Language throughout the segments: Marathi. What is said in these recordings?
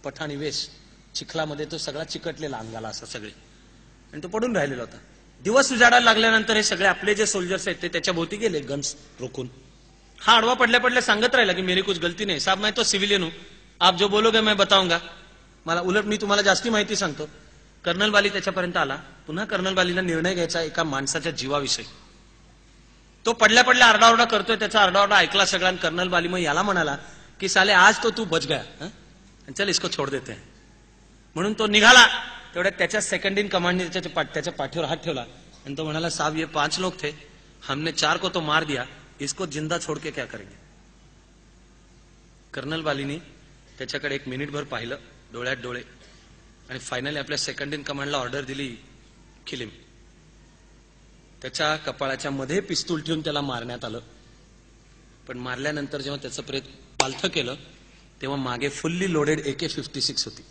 पठाणी वेश, चिखलामध्ये तो सगळा चिकटलेला अंगाला असा सगळे, आणि तो पडून राहिलेला होता. दिवस उजाडायला लागल्यानंतर हे सगळे आपले जे सोल्जर्स आहेत ते त्याच्या भोवती गेले गन्स रोखून. हा आडवा पडल्या पडल्या सांगत राहिला की मेरी कुछ गलती नाही साहब, मैं तो सिविलियन हूं, आप जो बोलोगे मैं बताऊंगा. मला उलट मी तुम्हाला जास्ती माहिती सांगतो. कर्नल बाली त्याच्यापर्यंत आला. पुन्हा कर्नल बालीला निर्णय घ्यायचा एका माणसाच्या जीवाविषयी. तो पडल्या पडल्या आरडाओरडा करतोय, त्याचा आरडाओरडा ऐकला सगळा. कर्नल बाली मग याला म्हणाला की साले आज तो तू बच गया, चल इसको छोड़ देते हैं. म्हणून तो निघाला. तेवढ्यात त्याच्या सेकंड इन कमांडने त्याच्या पाठीवर हात ठेवला आणि तो म्हणाला, साहब ये 5 लोग थे, हमने 4 को तो मार दिया, इसको जिंदा छोड़ के क्या करेंगे. कर्नल बालीनी त्याच्याकडे 1 मिनिटभर पाहिलं, डोळ्यात डोळे, आणि फायनली आपल्या सेकंड इन कमांडला ऑर्डर दिली, किल हिम. त्याच्या कपाळाच्या मध्ये पिस्तूल ठेवून त्याला मारण्यात आलं. पण मारल्यानंतर जेव्हा त्याचं प्रेत पालथं केलं तेव्हा मागे फुल्ली लोडेड AK-56 होती.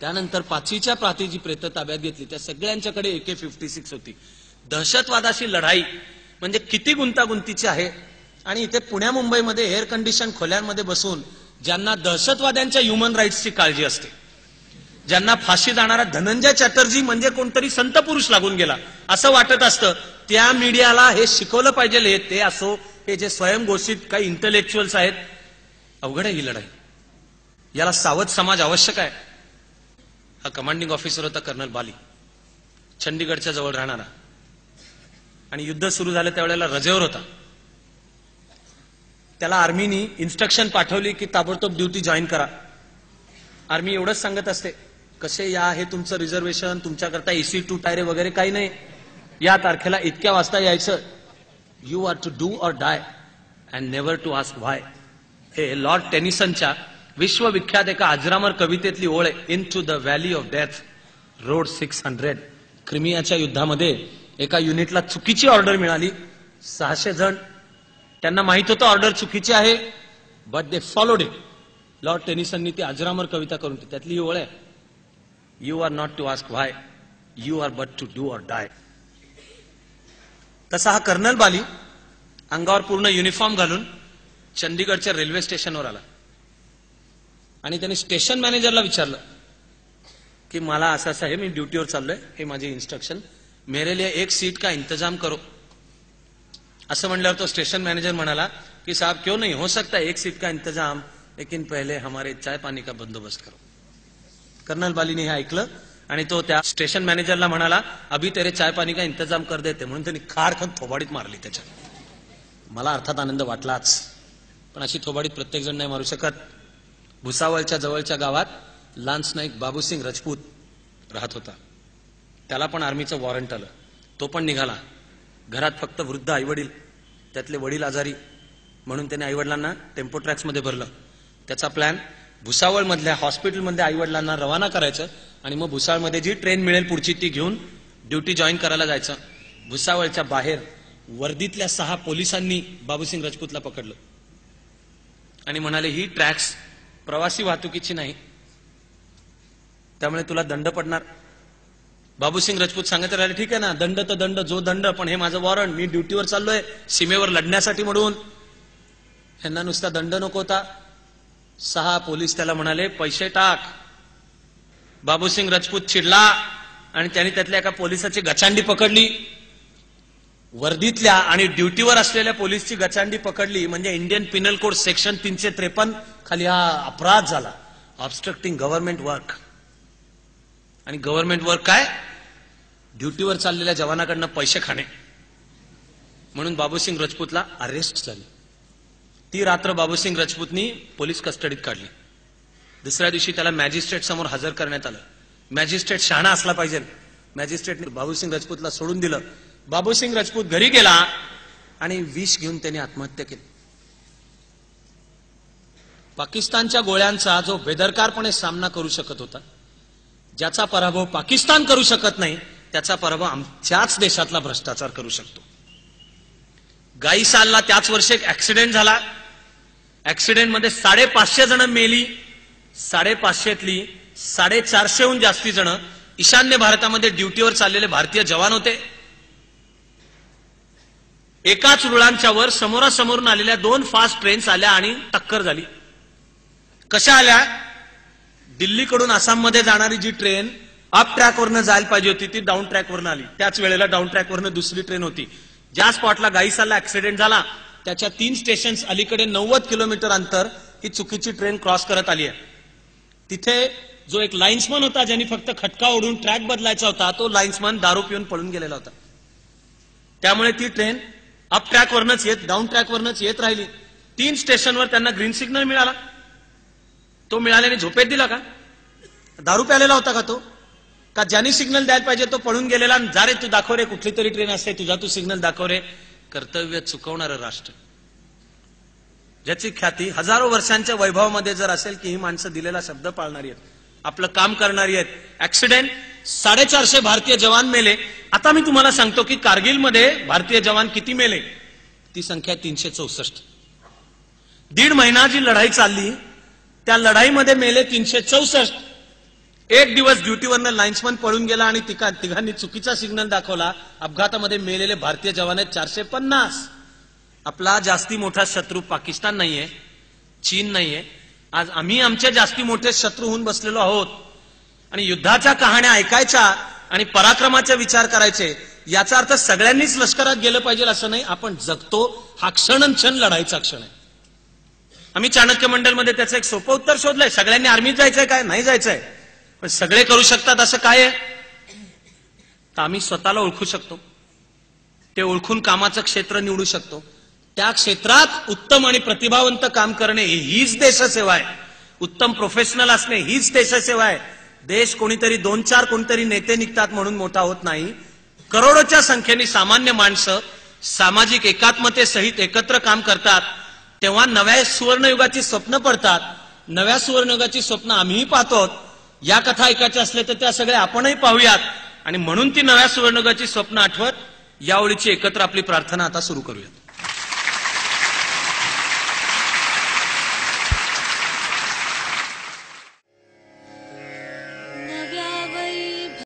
त्यानंतर 5वीच्या प्रांती जी प्रेत ताब्यात घेतली त्या सगळ्यांच्याकडे AK-56 होती. दहशतवादाशी लढाई म्हणजे किती गुंतागुंतीची आहे. आणि इथे पुण्या मुंबईमध्ये एअर कंडिशन खोल्यांमध्ये बसून ज्यांना दहशतवाद्यांच्या ह्युमन राईट्सची काळजी असते, ज्यांना फाशी जाणारा धनंजय चॅटर्जी म्हणजे कोणतरी संत पुरुष लागून गेला असं वाटत असतं, त्या मीडियाला हे शिकवलं पाहिजे. ते असो हे जे स्वयंघोषित काही इंटलेक्च्युअल्स आहेत. अवघड आहे ही लढाई, याला सावध समाज आवश्यक आहे. हा कमांडिंग ऑफिसर होता कर्नल बाली, चंडीगडच्या जवळ राहणारा, आणि युद्ध सुरू झालं त्यावेळेला रजेवर होता. त्याला आर्मीनी इन्स्ट्रक्शन पाठवली की ताबडतोब ड्युटी जॉईन करा. आर्मी एवढंच सांगत असते, कसे या, हे तुमचं रिझर्वेशन, तुमच्याकरता AC2 टायरे वगैरे काही नाही, या तारखेला इतक्या वाजता यायचं. You are to do or die and never to ask why. हे लॉर्ड टेनिसनच्या विश्वविख्यात एका अजरामर कवितेतली ओळ आहे. Into the valley of death rode 600. क्रिमियाच्या युद्धामध्ये एका युनिटला चुकीची ऑर्डर मिळाली. 600 जण, त्यांना माहित होतं ऑर्डर चुकीची आहे, but they followed it. Lord टेनिसननी ती अजरामर कविता करून त्यातली ही ओळ आहे, you are not to ask why, you are but to do or die. तसा हा कर्नल बाली अंगावर पूर्ण युनिफॉर्म घालून चंदीगडच्या रेल्वे स्टेशनवर आला आणि त्याने स्टेशन मॅनेजरला विचारलं की मला असं असं आहे, मी ड्युटीवर चाललोय, हे माझे इन्स्ट्रक्शन, मेरे लिए 1 सीट का इंतजाम करो. असं म्हणल्यावर तो स्टेशन मॅनेजर म्हणाला की साहब क्यों नहीं, हो सकता है 1 सीट का इंतजाम, लेकिन पहले हमारे चाय पानी का बंदोबस्त करो. कर्नल बालीने हे ऐकलं आणि तो त्या स्टेशन मॅनेजरला म्हणाला, अभी तेरे चाय पानी का इंतजाम कर देते. म्हणून त्यांनी खाडखन थोबाडीत मारली त्याच्या. मला अर्थात आनंद वाटलाच, पण अशी थोबाडीत प्रत्येक जण नाही मारू शकत. भुसावळच्या जवळच्या गावात लान्स नाईक बाबूसिंग राजपूत राहत होता. त्याला पण आर्मीचं वॉरंट आलं. तो पण निघाला. घरात फक्त वृद्ध आईवडील, त्यातले वडील आजारी, म्हणून त्याने आईवडिलांना टेम्पो ट्रॅक्समध्ये भरलं. त्याचा प्लॅन भुसावळमधल्या हॉस्पिटलमध्ये आईवडिलांना रवाना करायचं आणि मग भुसावळमध्ये जी ट्रेन मिळेल पुढची ती घेऊन ड्युटी जॉईन करायला जायचं. भुसावळच्या बाहेर वर्दीतल्या 6 पोलिसांनी बाबूसिंग राजपूतला पकडलं आणि म्हणाले, ही ट्रॅक्स प्रवासी वाहतुकीची नाही, त्यामुळे तुला दंड पडणार. बाबूसिंग राजपूत सांगत राहिले, ठीक आहे ना, दंड तर दंड, जो दंड, पण हे माझं वॉरंट, मी ड्युटीवर चाललोय सीमेवर लढण्यासाठी म्हणून, ह्यांना नुसता दंड नको होता. 6 पोलीस त्याला म्हणाले, पैसे टाक. बाबूसिंग राजपूत चिडला आणि त्यांनी त्यातल्या एका पोलिसाची गचांडी पकडली. वर्दीतल्या आणि ड्युटीवर असलेल्या पोलीसची गचांडी पकडली म्हणजे इंडियन पिनल कोड सेक्शन 353 खाली हा अपराध झाला, ऑब्स्ट्रक्टिंग गव्हर्नमेंट वर्क. आणि गव्हर्नमेंट वर्क काय, ड्युटीवर चाललेल्या जवानाकडनं पैसे खाणे. म्हणून बाबूसिंग राजपूतला अरेस्ट झाली. ती रात्र बाबूसिंग राजपूतनी पोलीस कस्टडीत काढली. दुसऱ्या दिवशी त्याला मॅजिस्ट्रेट समोर हजर करण्यात आलं. मॅजिस्ट्रेट शहाणा असला पाहिजे. मॅजिस्ट्रेटने बाबूसिंग राजपूतला सोडून दिलं. बाबूसिंग राजपूत घरी गेला आणि विष घेऊन त्याने आत्महत्या केली. पाकिस्तानच्या गोळ्यांचा जो बेदरकारपणे सामना करू शकत होता, ज्याचा पराभव पाकिस्तान करू शकत नाही, त्याचा पराभव आमच्याच देशातला भ्रष्टाचार करू शकतो. गाईसालला त्याच वर्षी एक ऍक्सिडेंट झाला. ऍक्सिडेंटमध्ये 550 जण मेली. 550तली 450हून जास्ती जण ईशान्य भारतामध्ये ड्युटीवर चाललेले भारतीय जवान होते. एकाच रुळांच्या वर समोरासमोरून आलेल्या 2 फास्ट ट्रेन्स आल्या आणि टक्कर झाली. कशा आल्या, दिल्लीकडून आसाममध्ये जाणारी जी ट्रेन अप ट्रॅकवरनं जायला पाहिजे होती ती डाऊन ट्रॅकवरनं आली. त्याच वेळेला डाऊन ट्रॅकवरनं दुसरी ट्रेन होती. ज्या स्पॉटला गाईसाला ऍक्सिडेंट झाला त्याच्या 3 स्टेशन्स अलीकडे 90 किलोमीटर अंतर ही चुकीची ट्रेन क्रॉस करत आली आहे. तिथे जो एक लाईन्समन होता ज्यांनी फक्त खटका ओढून ट्रॅक बदलायचा होता तो लाईन्समन दारू पिऊन पळून गेलेला होता. त्यामुळे ती ट्रेन अप ट्रॅकवरनच येत डाऊन ट्रॅकवरनच येत राहिली. 3 स्टेशनवर त्यांना ग्रीन सिग्नल मिळाला. तो मिळाल्याने झोपेत दिला का? दारू प्यालेला होता का तो? का ज्यांनी सिग्नल द्यायला पाहिजे तो पळून गेलेला? जा रे तू दाखव रे, कुठली तरी ट्रेन असते तुझा तू सिग्नल दाखव रे. कर्तव्य चुकवणारं राष्ट्र ज्याची ख्याती हजारो वर्षांच्या वैभवामध्ये जर असेल की ही माणसं दिलेला शब्द पाळणारी आहेत, आपलं काम करणारी आहेत. ऍक्सिडेंट 450 भारतीय जवान मेले. आता मी तुम्हाला सांगतो की कारगिलमध्ये भारतीय जवान किती मेले. ती संख्या 364. 1.5 महिना जी लढाई चालली त्या लढाईमध्ये मेले 364. एक दिवस ड्युटीवरनं लाईन्समन पळून गेला आणि तिघांनी चुकीचा सिग्नल दाखवला. अपघातामध्ये मेलेले भारतीय जवान आहेत 450. आपला जास्ती मोठा शत्रू पाकिस्तान नाहीये, चीन नाहीये. आज आम्ही आमचे जास्ती मोठे शत्रू होऊन बसलेलो आहोत आणि युद्धाच्या कहाण्या ऐकायच्या आणि पराक्रमाचे विचार करायचे. याचा अर्थ सगळ्यांनीच लष्करात गेलं पाहिजे असं नाही. आपण जगतो हा क्षण लढाईचा क्षण आहे. आम्ही चाणक्य मंडलमध्ये त्याचं एक सोपं उत्तर शोधलंय. सगळ्यांनी आर्मीत जायचंय काय? नाही जायचंय. पण सगळे करू शकतात असं काय आहे? तर आम्ही स्वतःला ओळखू शकतो. ते ओळखून कामाचं क्षेत्र निवडू शकतो. त्या क्षेत्रात उत्तम आणि प्रतिभावंत काम करणे हीच देशसेवा आहे. उत्तम प्रोफेशनल असणे हीच देशसेवा आहे. देश कोणीतरी 2-4 कोणीतरी नेते निघतात म्हणून मोठा होत नाही. करोडोच्या संख्येने सामान्य माणसं सामाजिक एकात्मतेसहित एकत्र काम करतात तेव्हा नव्या सुवर्णयुगाची स्वप्न पडतात. नव्या सुवर्णयुगाची स्वप्न आम्हीही पाहतो. या कथा ऐकायच्या असल्या तर त्या सगळ्या आपणही पाहूयात आणि म्हणून ती नव्या सुवर्णयुगाची स्वप्न आठवत या ओळीची एकत्र आपली प्रार्थना आता सुरू करूयात.